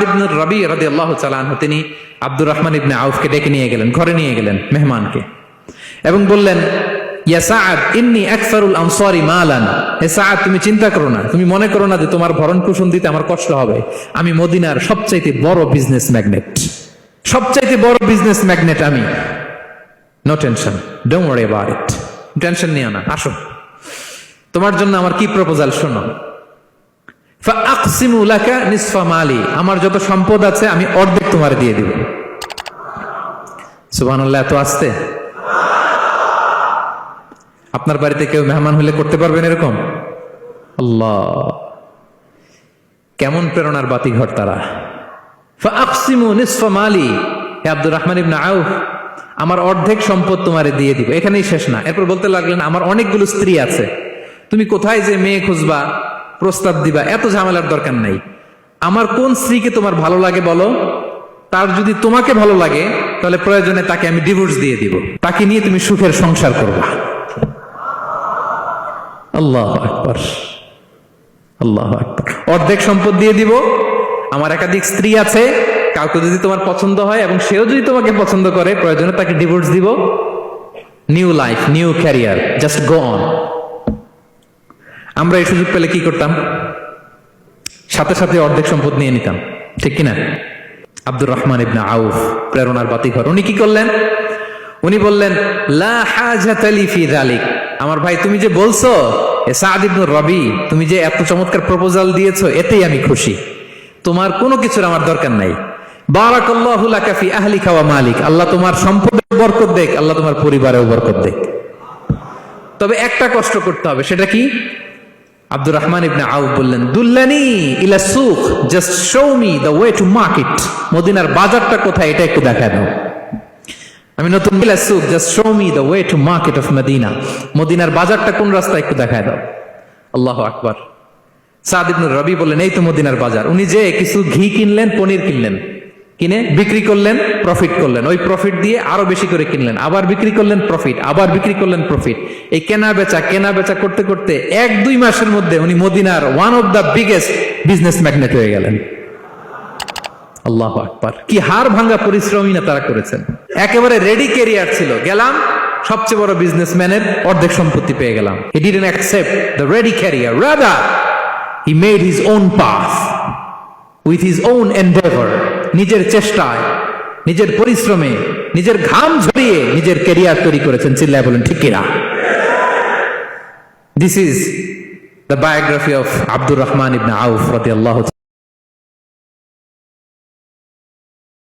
ইবনে রবি রাদিয়াল্লাহু তাআলা আনহু তিনি আব্দুর রহমান ইবনে আউফকে ডেকে নিয়ে গেলেন, ঘরে নিয়ে গেলেন মেহমানকে, এবং বললেন, ইয়া সাআদ ইন্নী আকসারুল আনসারি মালান। হে সাআদ, তুমি চিন্তা করো না, তুমি মনে করো না যে তোমার ভরণ পোষণ দিতে আমার কষ্ট হবে। আমি মদিনার সবচাইতে বড় বিজনেস ম্যাগনেট, সবচাইতে বড় বিজনেস ম্যাগনেট আমি। No tension, don't worry about it. Tension নিও না, আসো, তোমার জন্য আমার কি প্রপোজাল শোনো। ফাআকসিমু লাকা নিসফা মালি, আমার যত সম্পদ আছে আমি অর্ধেক তোমার দিয়ে দিব। সুবহানাল্লাহ, এত আসতে। আপনার বাড়িতে কেউ মেহমান হলে করতে পারবেন এরকম? আল্লাহ, কেমন প্রেরণার বাতিঘর তারা। ফাআকসিমু নিসফা মালি, হে আব্দুর রহমান ইবনে আউফ, আমার অর্ধেক সম্পদ তোমারে দিয়ে দিব। এখানেই শেষ না, এরপর বলতে লাগলেন, আমার অনেকগুলো স্ত্রী আছে, তুমি কোথায় যে মেয়ে খুঁজবা, প্রস্তাব দিবা, এত ঝামেলার দরকার নাই। আমার কোন স্ত্রীকে তোমার ভালো লাগে বলো, তার যদি তোমাকে ভালো লাগে তাহলে প্রয়োজনে তাকে আমি ডিভোর্স দিয়ে দিব, তাকে নিয়ে তুমি সুখের সংসার করবা। আল্লাহু আকবার, আল্লাহু আকবার। অর্ধেক সম্পদ দিয়ে দিব, আমার একাধিক স্ত্রী আছে, কাউকে যদি তোমার পছন্দ হয় এবং সেও যদি তোমাকে পছন্দ করে, প্রয়োজনে তাকে ডিভোর্স দিব। New life, new career, just go on. আমরা এই সুযোগ পেলে কি করতাম? সাথে সাথে অর্ধেক সম্পদ নিয়ে নিতাম, ঠিক কিনা? আব্দুর রহমান ইবনে আউফ, প্রেরণার বাতিঘর, উনি কি করলেন? উনি বললেন, লা হাজাতা লি ফি যালিক। আমার ভাই, তুমি যে বলছো, এ সাআদ ইবনে রবি, তুমি যে এত চমৎকার প্রপোজাল দিয়েছো, এতেই আমি খুশি। তোমার কোনো কিছুর আমার দরকার নাই। বারাকাল্লাহু লাকা ফি আহলিকা ওয়া মালিক, আল্লাহ তোমার সম্পদে বরকত দেখ, আল্লাহ তোমার পরিবারেও বরকত দেখ। তবে একটা কষ্ট করতে হবে, সেটা কি? আব্দুর রহমান ইবনে আউফ বললেন, দুল্লানি ইলা সুক, just show me the way to market. মদিনার বাজারটা কোথায় এটা একটু দেখায় দাও। আমি নতুন, ইলা সুক, just show me the way to market of Medina. মদিনার বাজারটা কোন রাস্তা একটু দেখায় দাও। আল্লাহু আকবার। সাদ ইবনে রবি বললেন, এই তো মদিনার বাজার। উনি যে কিছু ঘি কিনলেন, পনির কিনলেন, কিনে বিক্রি করলেন, প্রফিট করলেন। ওই প্রফিট দিয়ে আরো বেশি করে কিনলেন, আবার বিক্রি করলেন, প্রফিট, আবার বিক্রি করলেন, প্রফিট। এই কেনা বেচা করতে করতে 1-2 মাসের মধ্যে উনি মদিনার one of the biggest business magnate হয়ে গেলেন। আল্লাহু আকবার। কি হাড় ভাঙা পরিশ্রমই না তারা করেছেন। একেবারে রেডি ক্যারিয়ার ছিল, গেলাম সবচেয়ে বড় বিজনেসম্যানের অর্ধেক সম্পত্তি পেয়ে গেলাম। He didn't accept the ready career, rather he made his own path with his own Endeavour. নিজের চেষ্টায়, নিজের পরিশ্রমে, নিজের ঘাম ঝরিয়ে নিজের ক্যারিয়ার তৈরি করেছেন। চিল্লায় বলেন ঠিক কিনা? This is the biography of Abdur Rahman ibn Auf রাদিয়াল্লাহু